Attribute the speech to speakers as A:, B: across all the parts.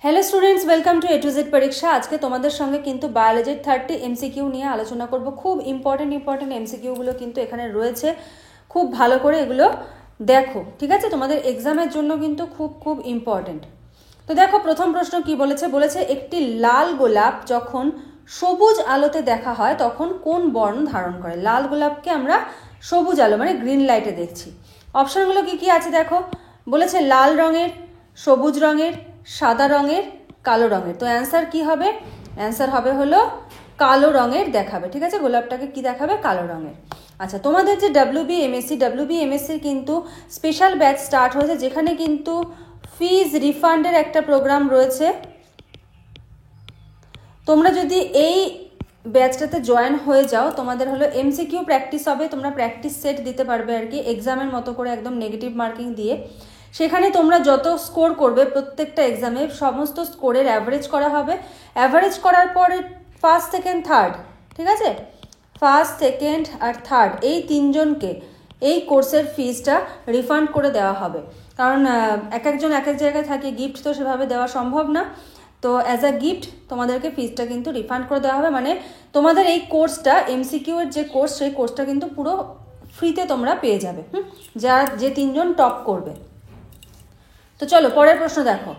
A: Hello students, welcome to A to Z পরীক্ষা। আজকে তোমাদের সঙ্গে কিন্তু বায়োলজির 30 এমসিকিউ নিয়ে আলোচনা করব। খুব ইম্পর্টেন্ট এমসিকিউগুলো কিন্তু এখানে রয়েছে, খুব ভালো করে এগুলো দেখো, ঠিক আছে? তোমাদের এক্সামের জন্য কিন্তু খুব ইম্পর্টেন্ট। তো দেখো, প্রথম প্রশ্ন কি বলেছে? বলেছে একটি লাল গোলাপ যখন সবুজ আলোতে দেখা হয় তখন কোন বর্ণ ধারণ করে? লাল গোলাপকে আমরা সবুজ আলো মানে গ্রিন লাইটে দেখছি। অপশানগুলো কি আছে দেখো। বলেছে লাল রঙের, সবুজ রঙের, সাদা রঙের, কালো রঙের। তো অ্যান্সার কি হবে? অ্যান্সার হবে হলো কালো রঙের দেখাবে, ঠিক আছে? গোলাপটাকে কি দেখাবে? কালো রঙের। আচ্ছা, তোমাদের যে ডাব্লিউবিএমএসসির কিন্তু স্পেশাল ব্যাচ স্টার্ট হয়েছে, যেখানে কিন্তু ফিজ রিফান্ডের একটা প্রোগ্রাম রয়েছে। তোমরা যদি এই ব্যাচটাতে জয়েন হয়ে যাও, তোমাদের হলো এমসিকিউ প্র্যাকটিস হবে, তোমরা প্র্যাকটিস সেট দিতে পারবে আর কি, এক্সামের মতো করে একদম নেগেটিভ মার্কিং দিয়ে। সেখানে তোমরা যত স্কোর করবে প্রত্যেকটা এক্সামে সমস্ত স্কোরের অ্যাভারেজ করা হবে। অ্যাভারেজ করার পরে ফার্স্ট, সেকেন্ড, থার্ড, ঠিক আছে? ফার্স্ট, সেকেন্ড আর থার্ড এই তিনজনকে এই কোর্সের ফিজটা রিফান্ড করে দেওয়া হবে। কারণ একজন এক এক জায়গায় থাকে, গিফট তো সেভাবে দেওয়া সম্ভব না। তো অ্যাজ আ গিফট তোমাদেরকে ফিজটা কিন্তু রিফান্ড করে দেওয়া হবে। মানে তোমাদের এই কোর্সটা, এমসিকিউ এর যে কোর্স, সেই কোর্সটা কিন্তু পুরো ফ্রিতে তোমরা পেয়ে যাবে, যে তিনজন টপ করবে। তো চলো পরের প্রশ্ন দেখো।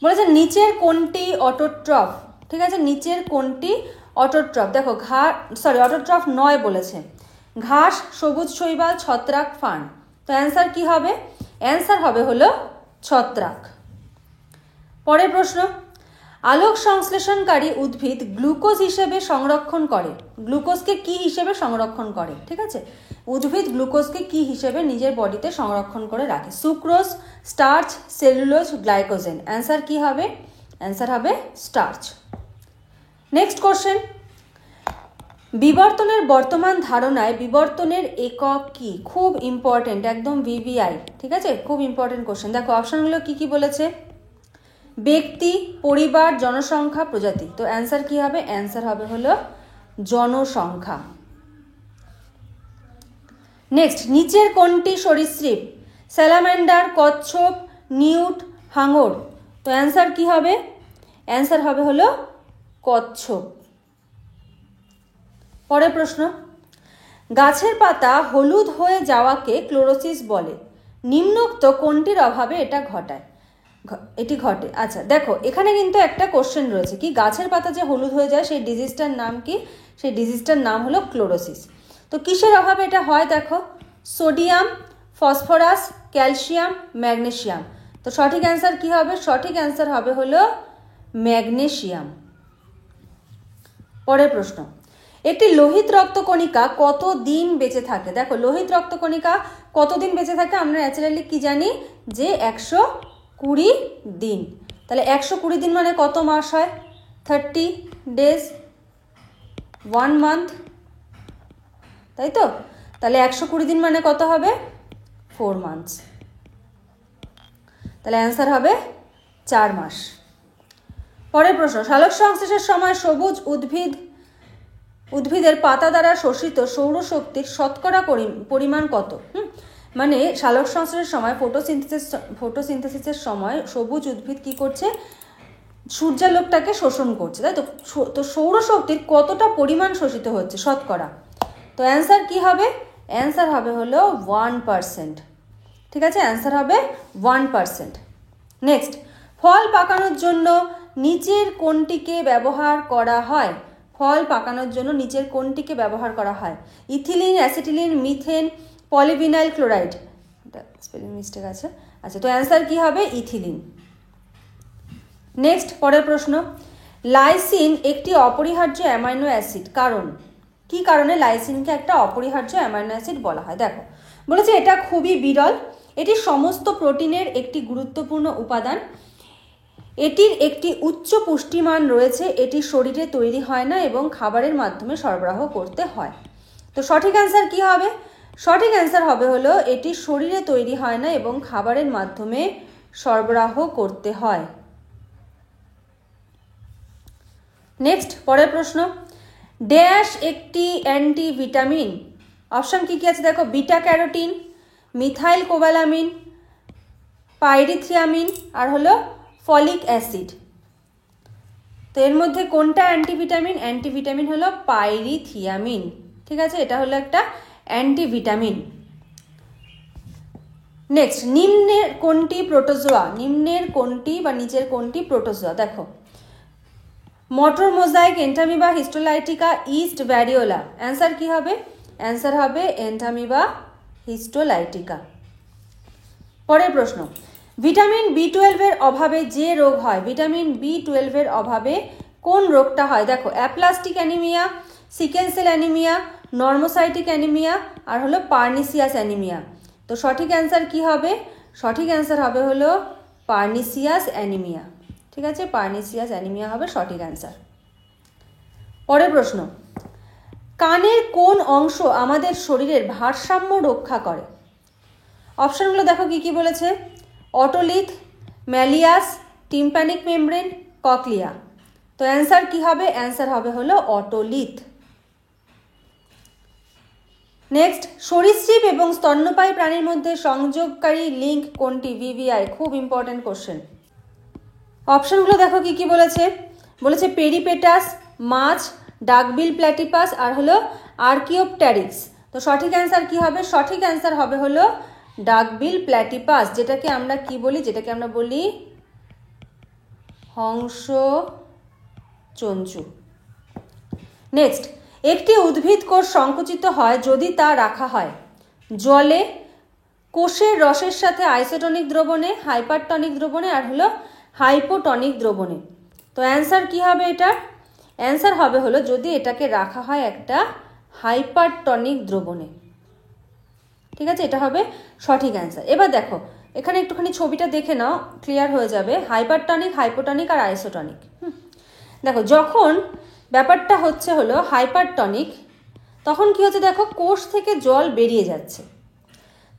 A: বলেছে নিচের কোনটি অটোট্রফ? ঠিক আছে, নিচের কোনটি অটোট্রফ? দেখো অটোট্রফ নয় বলেছে। ঘাস, সবুজ শৈবাল, ছত্রাক, ফার্ন। তো অ্যান্সার কি হবে? অ্যান্সার হবে হলো ছত্রাক। পরের প্রশ্ন, আলোক সংশ্লেষণকারী উদ্ভিদ গ্লুকোজ হিসেবে সংরক্ষণ করে। গ্লুকোজকে কি হিসেবে সংরক্ষণ করে? ঠিক আছে, উদ্ভিদ গ্লুকোজকে কি হিসেবে নিজের বডিতে সংরক্ষণ করে রাখে? Sucrose, starch, cellulose, glycogen. Answer কি হবে? অ্যান্সার হবে স্টার্চ। নেক্সট কোশ্চেন, বিবর্তনের বর্তমান ধারণায় বিবর্তনের একক কি? খুব ইম্পর্টেন্ট, একদম ভিভিআই, ঠিক আছে? খুব ইম্পর্টেন্ট কোশ্চেন। দেখো অপশনগুলো কি বলেছে? ব্যক্তি, পরিবার, জনসংখ্যা, প্রজাতি। তো অ্যান্সার কি হবে? অ্যান্সার হবে হলো জনসংখ্যা। নেক্সট, নিচের কোনটি সরীসৃপ? স্যালামান্ডার, কচ্ছপ, নিউট, হাঙর। তো অ্যান্সার কি হবে? অ্যান্সার হবে হলো কচ্ছপ। পরের প্রশ্ন, গাছের পাতা হলুদ হয়ে যাওয়াকে ক্লোরোসিস বলে। নিম্নোক্ত কোনটির অভাবে এটা ঘটে? আচ্ছা দেখো, এখানে কিন্তু একটা কোশ্চেন রয়েছে, কি গাছের পাতা যে হলুদ হয়ে যায় সেই ডিজিজটার নাম কি? সেই ডিজিজটার নাম হলো ক্লোরোসিস। তো কিসের অভাবে এটা হয়? দেখো, সোডিয়াম, ফসফরাস, ক্যালসিয়াম, ম্যাগনেসিয়াম। তো সঠিক অ্যান্সার কি হবে? সঠিক অ্যান্সার হবে হলো ম্যাগনেসিয়াম। পরের প্রশ্ন, একটি লোহিত রক্তকণিকা কত দিন বেঁচে থাকে? দেখো, লোহিত রক্তকণিকা কতদিন বেঁচে থাকে? আমরা ন্যাচারালি কি জানি যে 120 দিন। তাহলে 120 দিন মানে কত মাস হয়? 30 days, 1 month, তাই তো? তাহলে 120 দিন মানে কত হবে? 4 months। তাহলে অ্যান্সার হবে 4 মাস। পরের প্রশ্ন, সালোক সংশ্লেষের সময় সবুজ উদ্ভিদের পাতা দ্বারা শোষিত সৌরশক্তির শতকরা পরিমাণ কত? মানে সালোক সংশ্লেষের সময় ফটোসিনথেসিসের সময় সবুজ উদ্ভিদ কি করছে? সূর্যালোকটাকে শোষণ করছে, তাই তো? তো সৌরশক্তির কতটা পরিমাণ শোষিত হচ্ছে শতকরা? তো অ্যান্সার কি হবে? অ্যান্সার হবে হলো 1%, ঠিক আছে? অ্যান্সার হবে 1%। নেক্সট, ফল পাকানোর জন্য নিচের কোনটিকে ব্যবহার করা হয়? ফল পাকানোর জন্য নিচের কোনটিকে ব্যবহার করা হয়? Ethylene, acetylene, methane, polyvinyl chloride. Spelling mistake আছে। আচ্ছা, তো অ্যান্সার কি হবে? ইথিলিন। নেক্সট, পরের প্রশ্ন, লাইসিন একটি অপরিহার্য অ্যামাইনো অ্যাসিড, কারণ কি কারণে লাইসিনকে একটা অপরিহার্য অ্যামাইনো অ্যাসিড বলা হয়? দেখো, বলেছে এটা খুবই বিরল, এটি সমস্ত প্রোটিনের একটি গুরুত্বপূর্ণ উপাদান, এটির একটি উচ্চ পুষ্টিমান রয়েছে, এটি শরীরে তৈরি হয় না এবং খাবারের মাধ্যমে সরবরাহ করতে হয়। তো সঠিক অ্যান্সার কি হবে? সঠিক অ্যান্সার হবে হলো এটি শরীরে তৈরি হয় না এবং খাবারের মাধ্যমে সরবরাহ করতে হয়। নেক্সট, পরের প্রশ্ন, ড্যাশ একটি অ্যান্টিভিটামিন। অপশান কি আছে দেখো? বিটা ক্যারোটিন, মিথাইল কোবালামিন, পাইরিথ্রিয়ামিন আর হলো ফলিক অ্যাসিড। তো এর মধ্যে কোনটা অ্যান্টিভিটামিন? অ্যান্টিভিটামিন হলো পাইরিথিয়ামিন। ঠিক আছে, এটা হলো একটা অ্যান্টিভিটামিন। নেক্সট, নিম্নের কোনটি প্রোটোজোয়া? নিম্নের কোনটি বা নিচের কোনটি প্রোটোজোয়া? দেখো, মটর mosaic, entamoeba, histolytica, yeast variola. Answer কি হবে? অ্যান্সার হবে এন্টামিবা হিস্টোলাইটিকা। পরের প্রশ্ন, ভিটামিন B12 এর অভাবে যে রোগ হয়, ভিটামিন B12 এর অভাবে কোন রোগটা হয়? দেখো, aplastic anaemia, sickle cell anaemia, normocytic anaemia, আর হলো পার্নিসিয়াস অ্যানিমিয়া। তো সঠিক অ্যান্সার কি হবে? সঠিক অ্যান্সার হবে হলো পার্নিসিয়াস অ্যানিমিয়া। ঠিক আছে, পার্নিসিয়াস অ্যানিমিয়া হবে সঠিক অ্যান্সার। পরের প্রশ্ন, কানের কোন অংশ আমাদের শরীরের ভারসাম্য রক্ষা করে? অপশনগুলো দেখো কি কি বলেছে। Otolith, malleus, tympanic membrane, cochlea. তো অ্যান্সার কি হবে? অ্যান্সার হবে হলো অটোলিথ। নেক্সট, সরীসৃপ এবং স্তন্যপায়ী প্রাণীর মধ্যে সংযোগকারী লিঙ্ক কোনটি? VVI, খুব ইম্পর্টেন্ট কোশ্চেন। অপশনগুলো দেখো কি কি বলেছে। বলেছে পেরিপেটাস, মাছ, ডাকবিল প্ল্যাটিপাস, আর হলো আর্কিওপটেরিক্স। তো সঠিক অ্যান্সার কি হবে? সঠিক অ্যান্সার হবে হলো ডাকবিল প্ল্যাটিপাস, যেটাকে আমরা কি বলি? যেটাকে আমরা বলি হংস চঞ্চু। নেক্সট, একটি উদ্ভিদ কোষ সংকুচিত হয় যদি তা রাখা হয় জলে, কোষের রসের সাথে আইসোটনিক দ্রবণে, হাইপারটনিক দ্রবণে, আর হলো হাইপোটনিক দ্রবণে। তো অ্যান্সার কি হবে এটা? অ্যান্সার হবে হলো যদি এটাকে রাখা হয় একটা হাইপারটনিক দ্রবণে। ঠিক আছে, এটা হবে সঠিক অ্যান্সার। এবার দেখো, এখানে একটুখানি ছবিটা দেখে নাও, ক্লিয়ার হয়ে যাবে। হাইপারটনিক, হাইপোটনিক আর আইসোটনিক। দেখো, যখন ব্যাপারটা হচ্ছে হলো হাইপারটনিক, তখন কি হচ্ছে দেখো, কোষ থেকে জল বেরিয়ে যাচ্ছে।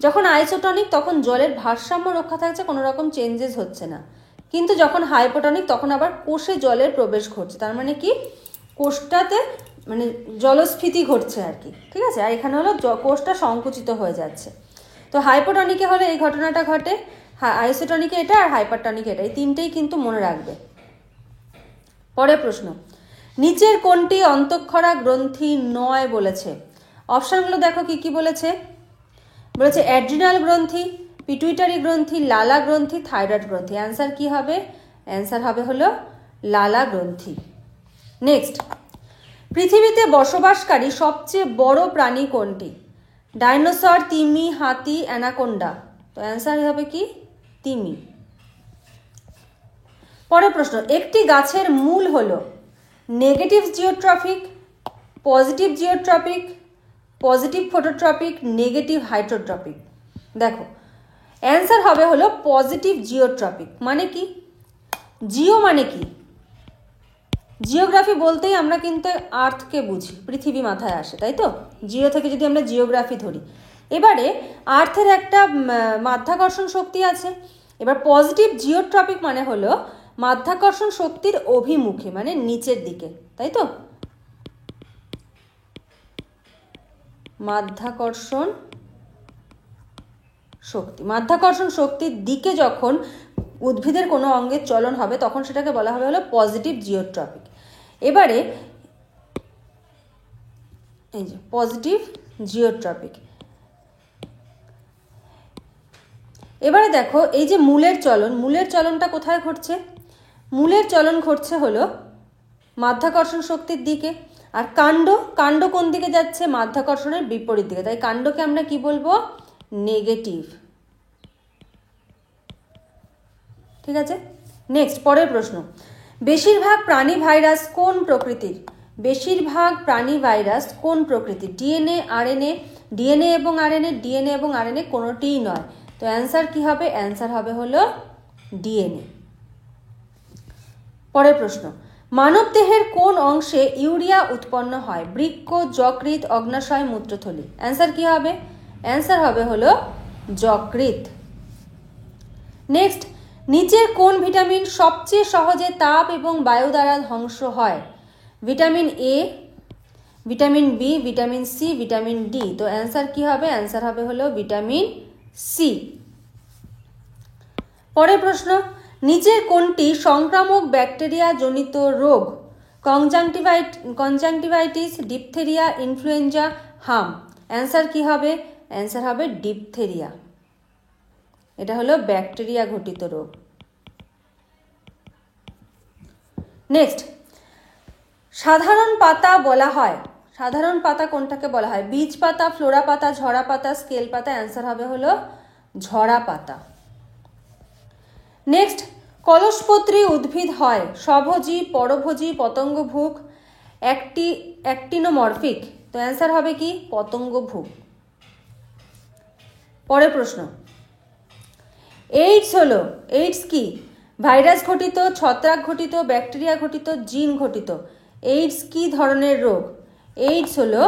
A: যখন আইসোটনিক, তখন জলের ভারসাম্য রক্ষা থাকছে, কোনো রকম চেঞ্জেস হচ্ছে না। কিন্তু যখন হাইপোটনিক, তখন আবার কোষে জলের প্রবেশ ঘটছে। তার মানে কি, কোষটাতে মানে জলস্ফীতি ঘটছে আর কি। ঠিক আছে, আর এখানে হলো কোষটা সংকুচিত হয়ে যাচ্ছে। তো হাইপোটনিকে হলে এই ঘটনাটা ঘটে, আইসোটনিকে এটা, আর হাইপারটনিকে এটা, এই তিনটেই কিন্তু মনে রাখবে। পরের প্রশ্ন, নিচের কোনটি অন্তঃক্ষরা গ্রন্থি নয় বলেছে? অপশনগুলো দেখো কি কি বলেছে। বলেছে অ্যাড্রিনাল গ্রন্থি, পিটুইটারি গ্রন্থি, লালা গ্রন্থি, থাইরয়েড গ্রন্থি। অ্যান্সার কি হবে? অ্যান্সার হবে হলো লালা গ্রন্থি। নেক্সট, পৃথিবীতে বসবাসকারী সবচেয়ে বড় প্রাণী কোনটি? ডাইনোসর, তিমি, হাতি, অ্যানাকোন্ডা। তো অ্যান্সার হবে কি? তিমি। পরের প্রশ্ন, একটি গাছের মূল হলো negative geotropic, positive geotropic, positive phototropic, negative hydrotropic. দেখো, অ্যান্সার হবে হলো পজিটিভ জিওট্রপিক। মানে কি? জিও মানে কি? জিওগ্রাফি বলতেই আমরা কিন্তু আর্থকে বুঝি, পৃথিবী মাথায় আসে, তাই তো? জিও থেকে যদি আমরা জিওগ্রাফি ধরি, এবারে আর্থের একটা মাধ্যাকর্ষণ শক্তি আছে। এবার পজিটিভ জিওট্রপিক মানে হলো মাধ্যাকর্ষণ শক্তির অভিমুখে, মানে নিচের দিকে, তাই তো? মাধ্যাকর্ষণ শক্তি, মাধ্যাকর্ষণ শক্তির দিকে যখন উদ্ভিদের কোনো অঙ্গের চলন হবে, তখন সেটাকে বলা হবে হলো পজিটিভ জিওট্রপিক। এবারে এই যে পজিটিভ জিওট্রপিক। এবারে দেখো, এই যে মূলের চলন, মূলের চলনটা কোথায় ঘটছে? মূলের চলন ঘটছে হলো মাধ্যাকর্ষণ শক্তির দিকে। আর কাণ্ড, কাণ্ড কোন দিকে যাচ্ছে? মাধ্যাকর্ষণের বিপরীত দিকে। তাই কাণ্ডকে আমরা কি বলবো? নেগেটিভ। ঠিক আছে, নেক্সট, পরের প্রশ্ন, বেশিরভাগ প্রাণী ভাইরাস কোন প্রকৃতির? বেশিরভাগ প্রাণী ভাইরাস কোন প্রকৃতির? ডিএনএ, আরএনএ, ডিএনএ এবং আরএনএ, ডিএনএ এবং আরএনএ কোনোটিই নয়। তো অ্যান্সার কি হবে? অ্যান্সার হবে হলো ডিএনএ। পরের প্রশ্ন, মানব দেহের কোন অংশে ইউরিয়া উৎপন্ন হয়? বৃক্ক, যকৃৎ, অগ্নাশয়, মূত্রথলি। অ্যান্সার কি হবে? অ্যান্সার হবে হলো যকৃৎ। নেক্সট, নিচের কোন ভিটামিন সবচেয়ে সহজে তাপ এবং বায়ু দ্বারা ধ্বংস হয়? Vitamin A, vitamin B, vitamin C, vitamin D. তো অ্যান্সার কি হবে? অ্যান্সার হবে হলো ভিটামিন সি। পরের প্রশ্ন, নিচের কোনটি সংক্রামক ব্যাকটেরিয়া জনিত রোগ? কনজাংটিভাইটিস, ডিপথেরিয়া, ইনফ্লুয়েঞ্জা, হাম। অ্যান্সার কি হবে? অ্যান্সার হবে ডিপথেরিয়া। এটা হলো ব্যাকটেরিয়া ঘটিত রোগ। নেক্সট, সাধারণ পাতা বলা হয়, সাধারণ পাতা কোনটাকে বলা হয়? বীজ পাতা, ফ্লোরা পাতা, ঝরা পাতা, স্কেল পাতা। অ্যান্সার হবে হলো ঝরা পাতা। নেক্সট, কলসপত্রী উদ্ভিদ হয় স্বভোজী, পরভোজী, পতঙ্গভুক, অ্যাক্টিনোমরফিক। তো অ্যান্সার হবে কি? পতঙ্গভুক। পরের প্রশ্ন, এইডস হলো, এইডস কি? ভাইরাস ঘটিত, ছত্রাক ঘটিত, ব্যাকটেরিয়া ঘটিত, জিন ঘটিত। এইডস কি ধরনের রোগ? এইডস হলো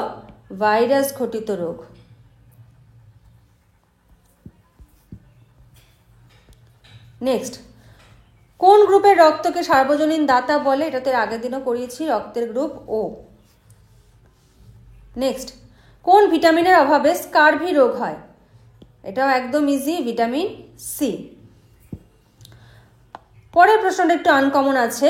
A: ভাইরাস ঘটিত রোগ। নেক্সট, কোন গ্রুপের রক্তকে সার্বজনীন দাতা বলে? এটা তো আগের দিনও করিয়েছি, রক্তের গ্রুপ ও। নেক্সট, কোন ভিটামিনের অভাবে স্কারভি রোগ হয়? এটাও একদম ইজি, ভিটামিন সি। পরের প্রশ্নটা একটু আনকমন আছে,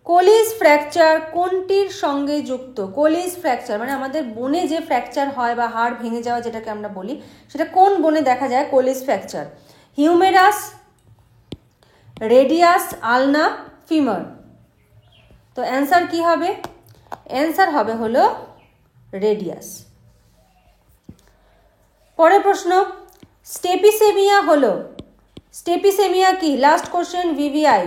A: কোলিস ফ্র্যাকচার কোনটির সঙ্গে যুক্ত? কোলিস ফ্র্যাকচার মানে আমাদের বোনে যে ফ্র্যাকচার হয় বা হাড় ভেঙে যাওয়া যেটাকে আমরা বলি, সেটা কোন বোনে দেখা যায় কোলিস ফ্র্যাকচার? হিউমেরাস, রেডিয়াস, আলনা, ফিমার। তো অ্যান্সার কি হবে? অ্যান্সার হবে হলো রেডিয়াস। পরের প্রশ্ন, স্টেপিসেমিয়া হলো, স্টেপিসেমিয়া কি? Last question, VVI.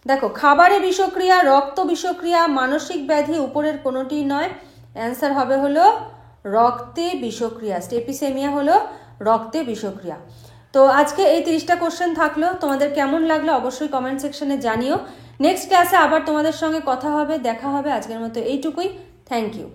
A: দেখো, খাবারে বিষক্রিয়া, রক্ত বিষক্রিয়া, মানসিক ব্যাধি, উপরের কোনোটি নয়। অ্যান্সার হবে হলো রক্তে বিষক্রিয়া। স্টেপিসেমিয়া হলো রক্তে বিষক্রিয়া। তো আজকে এই 30টা কোশ্চেন থাকলো, তোমাদের কেমন লাগলো অবশ্যই কমেন্ট সেকশনে জানিও। নেক্সট ক্লাসে আবার তোমাদের সঙ্গে কথা হবে, দেখা হবে। আজকের মতো এইটুকুই। Thank you.